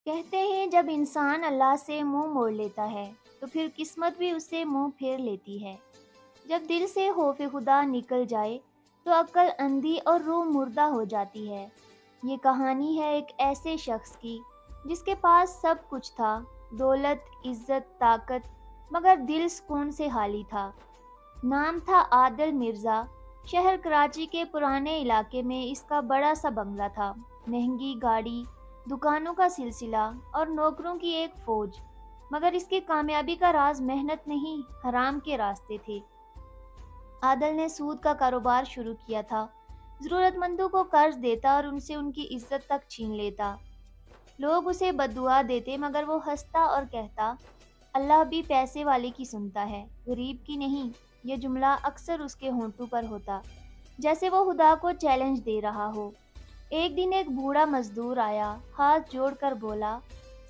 کہتے ہیں جب انسان اللہ سے منہ موڑ لیتا ہے تو پھر قسمت بھی اس سے منہ پھیر لیتی ہے۔ جب دل سے خوف خدا نکل جائے تو عقل اندھی اور روح مردہ ہو جاتی ہے۔ یہ کہانی ہے ایک ایسے شخص کی جس کے پاس سب کچھ تھا، دولت، عزت، طاقت، مگر دل سکون سے خالی تھا۔ نام تھا عادل مرزا۔ شہر کراچی کے پرانے علاقے میں اس کا بڑا سا بنگلہ تھا، مہنگی گاڑی، دکانوں کا سلسلہ اور نوکروں کی ایک فوج۔ مگر اس کی کامیابی کا راز محنت نہیں، حرام کے راستے تھے۔ عادل نے سود کا کاروبار شروع کیا تھا، ضرورت مندوں کو قرض دیتا اور ان سے ان کی عزت تک چھین لیتا۔ لوگ اسے بددعا دیتے مگر وہ ہنستا اور کہتا، اللہ بھی پیسے والے کی سنتا ہے، غریب کی نہیں۔ یہ جملہ اکثر اس کے ہونٹوں پر ہوتا، جیسے وہ خدا کو چیلنج دے رہا ہو۔ ایک دن ایک بوڑھا مزدور آیا، ہاتھ جوڑ کر بولا،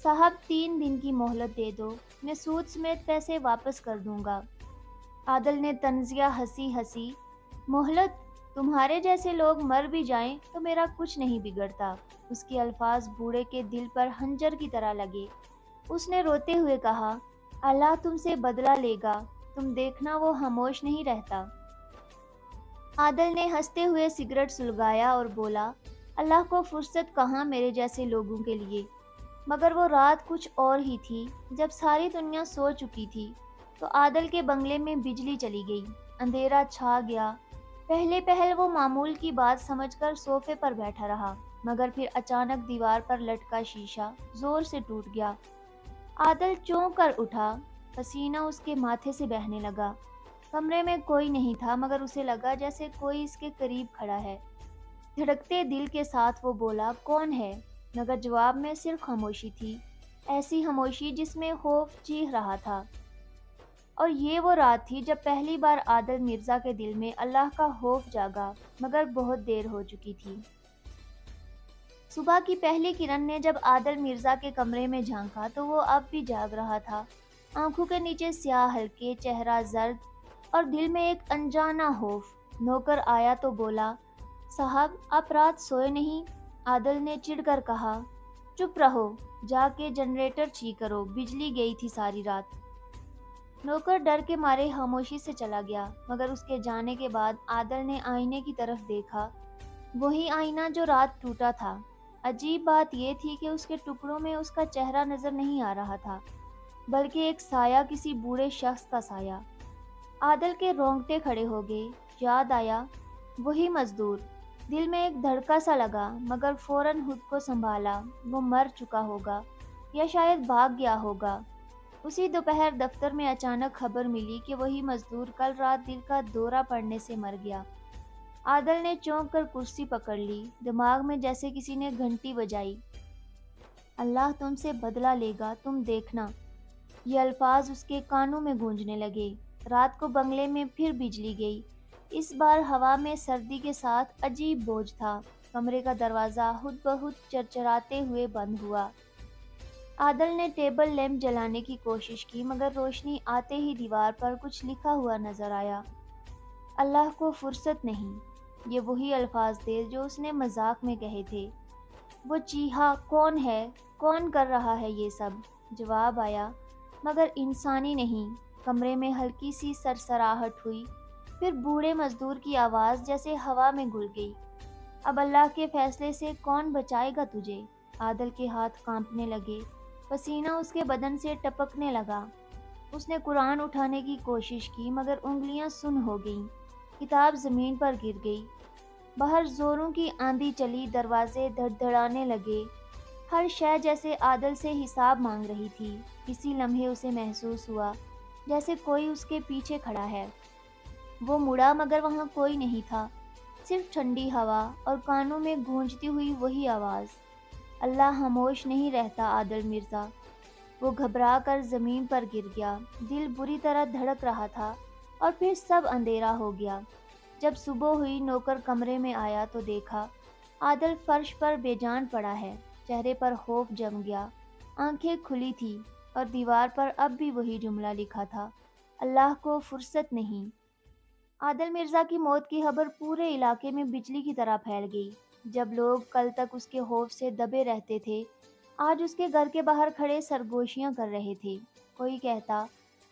صاحب 3 دن کی مہلت دے دو، میں سود سمیت پیسے واپس کر دوں گا۔ عادل نے طنزیہ ہنسی، مہلت؟ تمہارے جیسے لوگ مر بھی جائیں تو میرا کچھ نہیں بگڑتا۔ اس کے الفاظ بوڑھے کے دل پر خنجر کی طرح لگے۔ اس نے روتے ہوئے کہا، اللہ تم سے بدلہ لے گا، تم دیکھنا وہ خاموش نہیں رہتا۔ عادل نے ہنستے ہوئے سگریٹ سلگایا اور بولا، اللہ کو فرصت کہاں میرے جیسے لوگوں کے لیے۔ مگر وہ رات کچھ اور ہی تھی۔ جب ساری دنیا سو چکی تھی تو عادل کے بنگلے میں بجلی چلی گئی، اندھیرا چھا گیا۔ پہل وہ معمول کی بات سمجھ کر صوفے پر بیٹھا رہا، مگر پھر اچانک دیوار پر لٹکا شیشہ زور سے ٹوٹ گیا۔ عادل چونک کر اٹھا، پسینہ اس کے ماتھے سے بہنے لگا۔ کمرے میں کوئی نہیں تھا مگر اسے لگا جیسے کوئی اس کے قریب کھڑا ہے۔ دھڑکتے دل کے ساتھ وہ بولا، کون ہے؟ مگر جواب میں صرف خاموشی تھی، ایسی خاموشی جس میں خوف چیخ رہا تھا۔ اور یہ وہ رات تھی جب پہلی بار عادل مرزا کے دل میں اللہ کا خوف جاگا، مگر بہت دیر ہو چکی تھی۔ صبح کی پہلی کرن نے جب عادل مرزا کے کمرے میں جھانکا تو وہ اب بھی جاگ رہا تھا، آنکھوں کے نیچے سیاہ حلقے، چہرہ زرد اور دل میں ایک انجانا خوف۔ نوکر آیا تو بولا، صاحب آپ رات سوئے نہیں؟ عادل نے چڑ کر کہا، چپ رہو، جا کے جنریٹر ٹھیک کرو، بجلی گئی تھی ساری رات۔ نوکر ڈر کے مارے خاموشی سے چلا گیا، مگر اس کے جانے کے بعد عادل نے آئینے کی طرف دیکھا، وہی آئینہ جو رات ٹوٹا تھا۔ عجیب بات یہ تھی کہ اس کے ٹکڑوں میں اس کا چہرہ نظر نہیں آ رہا تھا، بلکہ ایک سایہ، کسی بوڑھے شخص کا سایہ۔ عادل کے رونگٹے کھڑے ہو گئے، یاد آیا، وہی مزدور۔ دل میں ایک دھڑکا سا لگا، مگر فوراً خود کو سنبھالا، وہ مر چکا ہوگا یا شاید بھاگ گیا ہوگا۔ اسی دوپہر دفتر میں اچانک خبر ملی کہ وہی مزدور کل رات دل کا دورہ پڑنے سے مر گیا۔ عادل نے چونک کر کرسی پکڑ لی، دماغ میں جیسے کسی نے گھنٹی بجائی، اللہ تم سے بدلہ لے گا، تم دیکھنا۔ یہ الفاظ اس کے کانوں میں گونجنے لگے۔ رات کو بنگلے میں پھر بجلی گئی، اس بار ہوا میں سردی کے ساتھ عجیب بوجھ تھا۔ کمرے کا دروازہ خود بخود چرچراتے ہوئے بند ہوا۔ عادل نے ٹیبل لیمپ جلانے کی کوشش کی، مگر روشنی آتے ہی دیوار پر کچھ لکھا ہوا نظر آیا، اللہ کو فرصت نہیں۔ یہ وہی الفاظ تھے جو اس نے مذاق میں کہے تھے۔ وہ چیخا، کون ہے؟ کون کر رہا ہے یہ سب؟ جواب آیا، مگر انسانی نہیں۔ کمرے میں ہلکی سی سرسراہٹ ہوئی، پھر بوڑھے مزدور کی آواز جیسے ہوا میں گھل گئی، اب اللہ کے فیصلے سے کون بچائے گا تجھے؟ عادل کے ہاتھ کانپنے لگے، پسینہ اس کے بدن سے ٹپکنے لگا۔ اس نے قرآن اٹھانے کی کوشش کی مگر انگلیاں سن ہو گئیں، کتاب زمین پر گر گئی۔ باہر زوروں کی آندھی چلی، دروازے دھڑدھڑانے لگے، ہر شے جیسے عادل سے حساب مانگ رہی تھی۔ اسی لمحے اسے محسوس ہوا جیسے کوئی اس کے پیچھے کھڑا ہے۔ وہ مڑا مگر وہاں کوئی نہیں تھا، صرف ٹھنڈی ہوا اور کانوں میں گونجتی ہوئی وہی آواز، اللہ خاموش نہیں رہتا عادل مرزا۔ وہ گھبرا کر زمین پر گر گیا، دل بری طرح دھڑک رہا تھا، اور پھر سب اندھیرا ہو گیا۔ جب صبح ہوئی، نوکر کمرے میں آیا تو دیکھا عادل فرش پر بے جان پڑا ہے، چہرے پر خوف جم گیا، آنکھیں کھلی تھی، اور دیوار پر اب بھی وہی جملہ لکھا تھا، اللہ کو فرصت نہیں۔ عادل مرزا کی موت کی خبر پورے علاقے میں بجلی کی طرح پھیل گئی۔ جب لوگ کل تک اس کے خوف سے دبے رہتے تھے، آج اس کے گھر کے باہر کھڑے سرگوشیاں کر رہے تھے۔ کوئی کہتا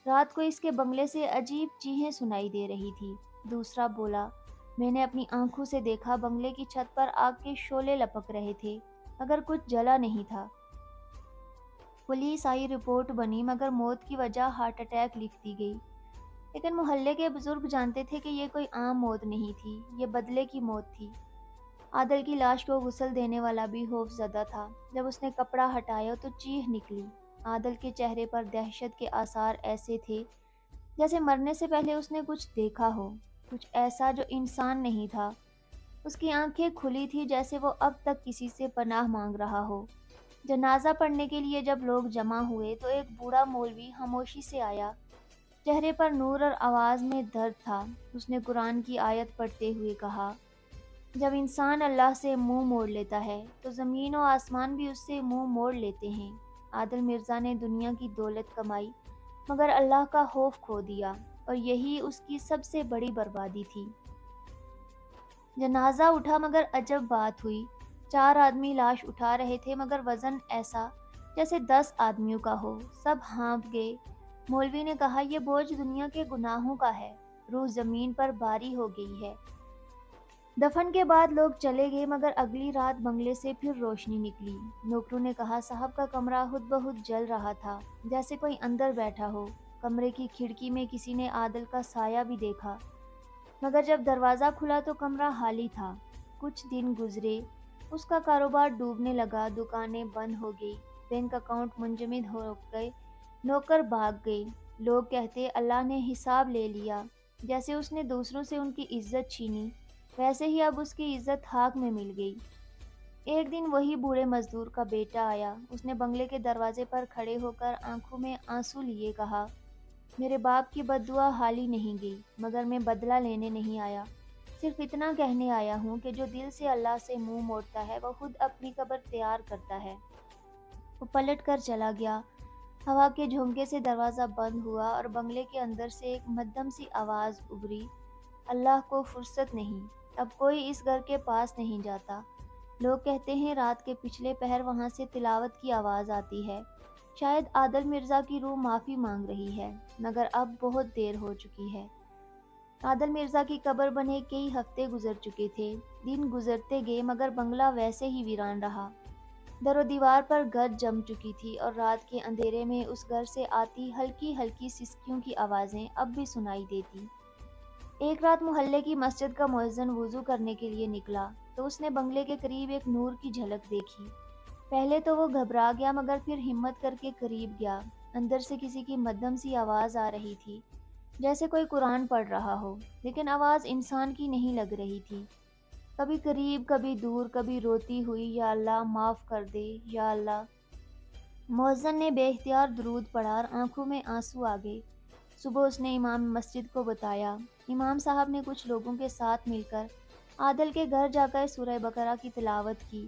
رات کو اس کے بنگلے سے عجیب چیخیں سنائی دے رہی تھی۔ دوسرا بولا میں نے اپنی آنکھوں سے دیکھا بنگلے کی چھت پر آگ کے شعلے لپک رہے تھے مگر کچھ جلا نہیں تھا۔ پولیس آئی، رپورٹ بنی مگر موت کی وجہ ہارٹ اٹیک لکھ دی گئی۔ لیکن محلے کے بزرگ جانتے تھے کہ یہ کوئی عام موت نہیں تھی، یہ بدلے کی موت تھی۔ عادل کی لاش کو غسل دینے والا بھی خوف زدہ تھا۔ جب اس نے کپڑا ہٹایا تو چیخ نکلی۔ عادل کے چہرے پر دہشت کے آثار ایسے تھے جیسے مرنے سے پہلے اس نے کچھ دیکھا ہو، کچھ ایسا جو انسان نہیں تھا۔ اس کی آنکھیں کھلی تھی جیسے وہ اب تک کسی سے پناہ مانگ رہا ہو۔ جنازہ پڑھنے کے لیے جب لوگ جمع ہوئے تو ایک بوڑھا مولوی خاموشی سے آیا، چہرے پر نور اور آواز میں درد تھا۔ اس نے قرآن کی آیت پڑھتے ہوئے کہا، جب انسان اللہ سے منہ موڑ لیتا ہے تو زمین و آسمان بھی اس سے منہ موڑ لیتے ہیں۔ عادل مرزا نے دنیا کی دولت کمائی مگر اللہ کا خوف کھو دیا، اور یہی اس کی سب سے بڑی بربادی تھی۔ جنازہ اٹھا مگر عجب بات ہوئی، 4 آدمی لاش اٹھا رہے تھے مگر وزن ایسا جیسے 10 آدمیوں کا ہو۔ سب ہانپ گئے۔ مولوی نے کہا یہ بوجھ دنیا کے گناہوں کا ہے، روح زمین پر باری ہو گئی ہے۔ دفن کے بعد لوگ چلے گئے مگر اگلی رات بنگلے سے پھر روشنی نکلی۔ نوکروں نے کہا صاحب کا کمرہ خود بخود جل رہا تھا جیسے کوئی اندر بیٹھا ہو۔ کمرے کی کھڑکی میں کسی نے عادل کا سایہ بھی دیکھا مگر جب دروازہ کھلا تو کمرہ خالی تھا۔ کچھ دن گزرے، اس کا کاروبار ڈوبنے لگا، دکانیں بند ہو گئی، بینک اکاؤنٹ منجمد ہو گئے، نوکر بھاگ گئے۔ لوگ کہتے اللہ نے حساب لے لیا۔ جیسے اس نے دوسروں سے ان کی عزت چھینی ویسے ہی اب اس کی عزت خاک میں مل گئی۔ ایک دن وہی بوڑھے مزدور کا بیٹا آیا۔ اس نے بنگلے کے دروازے پر کھڑے ہو کر آنکھوں میں آنسو لیے کہا، میرے باپ کی بد دعا حالی نہیں گئی مگر میں بدلہ لینے نہیں آیا، صرف اتنا کہنے آیا ہوں کہ جو دل سے اللہ سے منہ موڑتا ہے وہ خود اپنی قبر تیار کرتا ہے۔ وہ پلٹ کر چلا گیا۔ ہوا کے جھونکے سے دروازہ بند ہوا اور بنگلے کے اندر سے ایک مدھم سی آواز ابھری، اللہ کو فرصت نہیں، اب کوئی اس گھر کے پاس نہیں جاتا۔ لوگ کہتے ہیں رات کے پچھلے پہر وہاں سے تلاوت کی آواز آتی ہے، شاید عادل مرزا کی روح معافی مانگ رہی ہے، مگر اب بہت دیر ہو چکی ہے۔ عادل مرزا کی قبر بنے کئی ہفتے گزر چکے تھے، دن گزرتے گئے مگر بنگلہ ویسے ہی ویران رہا۔ در و دیوار پر گرد جم چکی تھی اور رات کے اندھیرے میں اس گھر سے آتی ہلکی ہلکی سسکیوں کی آوازیں اب بھی سنائی دیتی۔ ایک رات محلے کی مسجد کا مؤذن وضو کرنے کے لیے نکلا تو اس نے بنگلے کے قریب ایک نور کی جھلک دیکھی۔ پہلے تو وہ گھبرا گیا مگر پھر ہمت کر کے قریب گیا۔ اندر سے کسی کی مدھم سی آواز آ رہی تھی جیسے کوئی قرآن پڑھ رہا ہو، لیکن آواز انسان کی نہیں لگ رہی تھی۔ کبھی قریب کبھی دور، کبھی روتی ہوئی، یا اللہ معاف کر دے یا اللہ۔ مؤذن نے بے اختیار درود پڑھا اور آنکھوں میں آنسو آ گئے۔ صبح اس نے امام مسجد کو بتایا۔ امام صاحب نے کچھ لوگوں کے ساتھ مل کر عادل کے گھر جا کر سورہ بقرہ کی تلاوت کی۔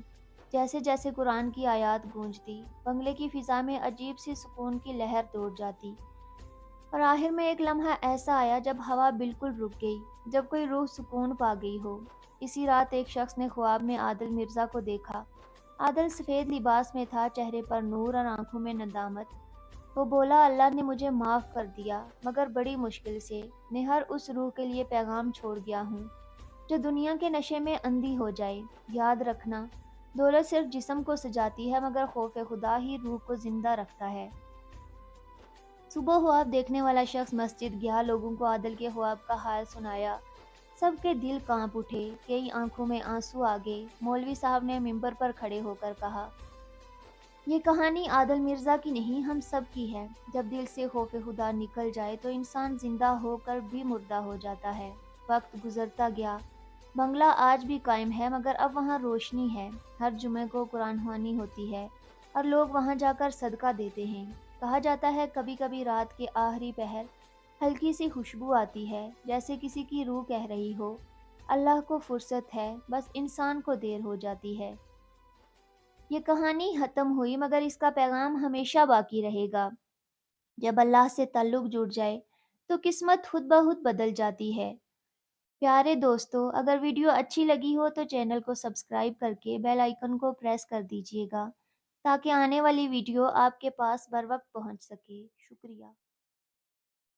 جیسے جیسے قرآن کی آیات گونجتی، بنگلے کی فضا میں عجیب سی سکون کی لہر دوڑ جاتی، اور آخر میں ایک لمحہ ایسا آیا جب ہوا بالکل رک گئی، جب کوئی روح سکون پا گئی ہو۔ اسی رات ایک شخص نے خواب میں عادل مرزا کو دیکھا۔ عادل سفید لباس میں تھا، چہرے پر نور اور آنکھوں میں ندامت۔ وہ بولا اللہ نے مجھے معاف کر دیا مگر بڑی مشکل سے، میں ہر اس روح کے لیے پیغام چھوڑ گیا ہوں جو دنیا کے نشے میں اندھی ہو جائے۔ یاد رکھنا، دولت صرف جسم کو سجاتی ہے مگر خوف خدا ہی روح کو زندہ رکھتا ہے۔ صبح خواب دیکھنے والا شخص مسجد گیا، لوگوں کو عادل کے خواب کا حال سنایا۔ سب کے دل کانپ اٹھے، کئی آنکھوں میں آنسو آ گئے۔ مولوی صاحب نے ممبر پر کھڑے ہو کر کہا، یہ کہانی عادل مرزا کی نہیں، ہم سب کی ہے۔ جب دل سے خوف خدا نکل جائے تو انسان زندہ ہو کر بھی مردہ ہو جاتا ہے۔ وقت گزرتا گیا، بنگلہ آج بھی قائم ہے مگر اب وہاں روشنی ہے۔ ہر جمعے کو قرآن خوانی ہوتی ہے اور لوگ وہاں جا کر صدقہ دیتے ہیں۔ کہا جاتا ہے کبھی کبھی رات کے آخری پہر ہلکی سی خوشبو آتی ہے جیسے کسی کی روح کہہ رہی ہو، اللہ کو فرصت ہے، بس انسان کو دیر ہو جاتی ہے۔ یہ کہانی ختم ہوئی مگر اس کا پیغام ہمیشہ باقی رہے گا۔ جب اللہ سے تعلق جڑ جائے تو قسمت خود بخود بدل جاتی ہے۔ پیارے دوستو، اگر ویڈیو اچھی لگی ہو تو چینل کو سبسکرائب کر کے بیل آئیکن کو پریس کر دیجیے گا تاکہ آنے والی ویڈیو آپ کے پاس بر وقت پہنچ سکے۔ شکریہ۔